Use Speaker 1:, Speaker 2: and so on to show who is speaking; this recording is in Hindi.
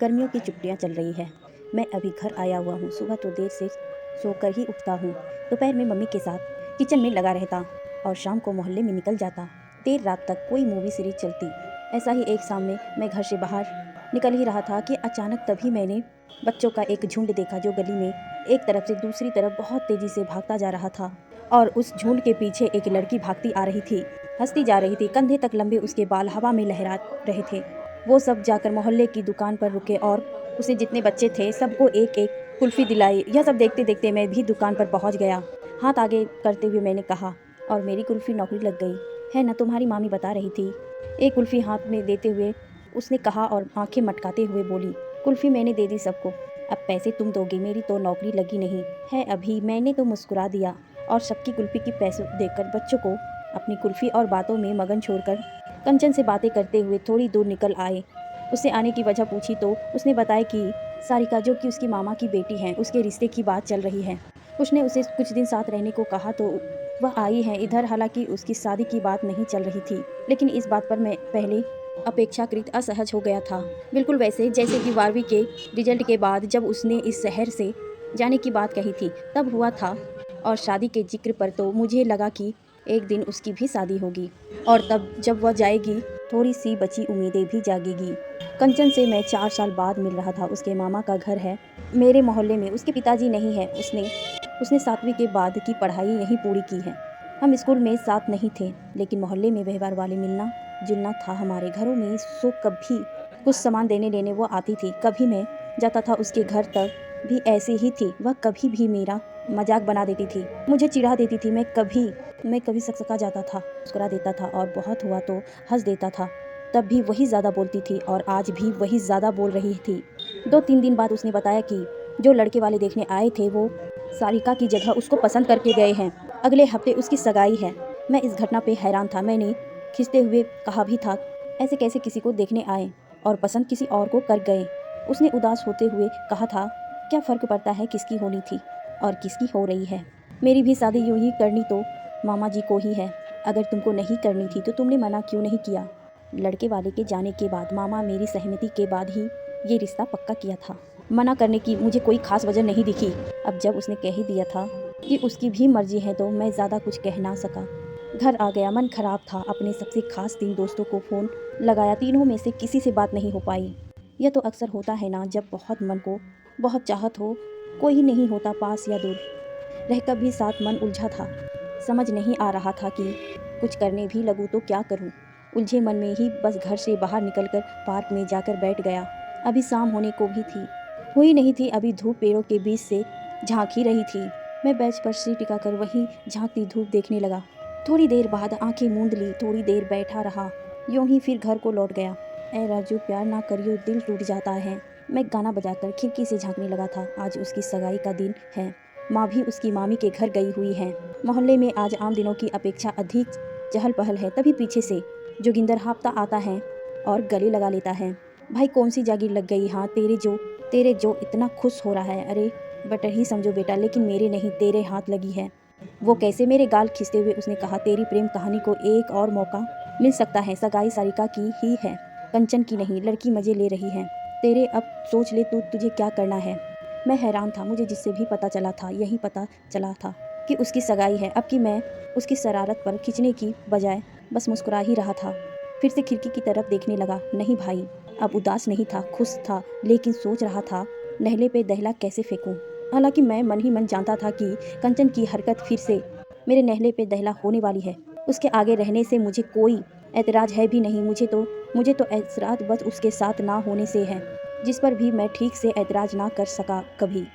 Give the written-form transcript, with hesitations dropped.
Speaker 1: गर्मियों की छुट्टियां चल रही है। मैं अभी घर आया हुआ हूँ। सुबह तो देर से सोकर ही उठता हूँ। दोपहर में मम्मी के साथ किचन में लगा रहता और शाम को मोहल्ले में निकल जाता। देर रात तक कोई मूवी सीरीज चलती। ऐसा ही एक शाम में मैं घर से बाहर निकल ही रहा था कि अचानक तभी मैंने बच्चों का एक झुंड देखा जो गली में एक तरफ से दूसरी तरफ बहुत तेजी से भागता जा रहा था। और उस झुंड के पीछे एक लड़की भागती आ रही थी, हंसती जा रही थी। कंधे तक लंबे उसके बाल हवा में लहरा रहे थे। वो सब जाकर मोहल्ले की दुकान पर रुके और उसने जितने बच्चे थे सबको एक एक कुल्फ़ी दिलाई। यह सब देखते देखते मैं भी दुकान पर पहुंच गया। हाथ आगे करते हुए मैंने कहा, और मेरी कुल्फ़ी नौकरी लग गई है ना, तुम्हारी मामी बता रही थी। एक कुल्फ़ी हाथ में देते हुए उसने कहा और आंखें मटकाते हुए बोली, कुल्फ़ी मैंने दे दी सबको, अब पैसे तुम दोगे, मेरी तो नौकरी लगी नहीं है अभी। मैंने तो मुस्कुरा दिया और सबकी कुल्फ़ी की पैसे देकर बच्चों को अपनी कुल्फ़ी और बातों में मगन छोड़कर कंचन से बातें करते हुए थोड़ी दूर निकल आए। उससे आने की वजह पूछी तो उसने बताया कि सारिका, जो कि उसकी मामा की बेटी है, उसके रिश्ते की बात चल रही है। उसने उसे कुछ दिन साथ रहने को कहा तो वह आई है इधर। हालांकि उसकी शादी की बात नहीं चल रही थी, लेकिन इस बात पर मैं पहले अपेक्षाकृत असहज हो गया था। बिल्कुल वैसे जैसे कि 12वीं के रिजल्ट के बाद जब उसने इस शहर से जाने की बात कही थी तब हुआ था। और शादी के जिक्र पर तो मुझे लगा कि एक दिन उसकी भी शादी होगी और तब जब वह जाएगी थोड़ी सी बची उम्मीदें भी जागेगी। कंचन से मैं 4 साल बाद मिल रहा था। उसके मामा का घर है मेरे मोहल्ले में। उसके पिताजी नहीं है। उसने 7वीं के बाद की पढ़ाई यहीं पूरी की है। हम स्कूल में साथ नहीं थे, लेकिन मोहल्ले में व्यवहार वाले मिलना जुलना था हमारे घरों में। सो कभी कुछ सामान देने लेने वो आती थी, कभी मैं जाता था उसके घर तक भी ऐसी ही थी। वह कभी भी मेरा मजाक बना देती थी, मुझे चिढ़ा देती थी। मैं कभी सकसका जाता था, मुस्कुरा देता था और बहुत हुआ तो हंस देता था। तब भी वही ज़्यादा बोलती थी और आज भी वही ज़्यादा बोल रही थी। 2-3 दिन बाद उसने बताया कि जो लड़के वाले देखने आए थे वो सारिका की जगह उसको पसंद करके गए हैं। अगले हफ्ते उसकी सगाई है। मैं इस घटना पे हैरान था। मैंने खिंचते हुए कहा भी था, ऐसे कैसे किसी को देखने आए और पसंद किसी और को कर गए। उसने उदास होते हुए कहा था, क्या फ़र्क पड़ता है किसकी होनी थी और किसकी हो रही है। मेरी भी शादी यूँ ही करनी तो मामा जी को ही है। अगर तुमको नहीं करनी थी तो तुमने मना क्यों नहीं किया। लड़के वाले के जाने के बाद मामा मेरी सहमति के बाद ही ये रिश्ता पक्का किया था। मना करने की मुझे कोई खास वजह नहीं दिखी। अब जब उसने कह ही दिया था कि उसकी भी मर्जी है तो मैं ज़्यादा कुछ कह ना सका। घर आ गया, मन खराब था। अपने सबसे खास 3 दोस्तों को फ़ोन लगाया, तीनों में से किसी से बात नहीं हो पाई। यह तो अक्सर होता है ना, जब बहुत मन को बहुत चाहत हो, कोई नहीं होता पास या दूर रहकर भी साथ। मन उलझा था, समझ नहीं आ रहा था कि कुछ करने भी लगूँ तो क्या करूँ। उलझे मन में ही बस घर से बाहर निकलकर पार्क में जाकर बैठ गया। अभी शाम होने को भी थी, हुई नहीं थी अभी। धूप पेड़ों के बीच से झांक ही रही थी। मैं बेंच पर सिर टिकाकर वहीं झांकती धूप देखने लगा। थोड़ी देर बाद आंखें मूंद ली, थोड़ी देर बैठा रहा, यूं ही फिर घर को लौट गया। ऐ राजू, प्यार ना करियो, दिल टूट जाता है। मैं गाना बजाकर खिड़की से झांकने लगा था। आज उसकी सगाई का दिन है। माँ भी उसकी मामी के घर गई हुई है। मोहल्ले में आज आम दिनों की अपेक्षा अधिक चहल पहल है। तभी पीछे से जोगिंदर हाँफता आता है और गले लगा लेता है। भाई, कौन सी जागीर लग गई हाँ तेरे जो इतना खुश हो रहा है। अरे बटर ही समझो बेटा, लेकिन मेरे नहीं, तेरे हाथ लगी है। वो कैसे? मेरे गाल खींचते हुए उसने कहा, तेरी प्रेम कहानी को एक और मौका मिल सकता है। सगाई सारिका की ही है, कंचन की नहीं। लड़की मजे ले रही है तेरे। अब सोच ले तुझे क्या करना है। मैं हैरान था। मुझे जिससे भी पता चला था यही पता चला था कि उसकी सगाई है। अब कि मैं उसकी शरारत पर खींचने की बजाय बस मुस्कुरा ही रहा था। फिर से खिड़की की तरफ देखने लगा। नहीं भाई, अब उदास नहीं था, खुश था, लेकिन सोच रहा था नहले पे दहला कैसे फेंकूं। हालांकि मैं मन ही मन जानता था कि कंचन की हरकत फिर से मेरे नहले पे दहला होने वाली है। उसके आगे रहने से मुझे कोई ऐतराज़ है भी नहीं। मुझे तो ऐतराज़ बस उसके साथ ना होने से है, जिस पर भी मैं ठीक से ऐतराज़ ना कर सका कभी।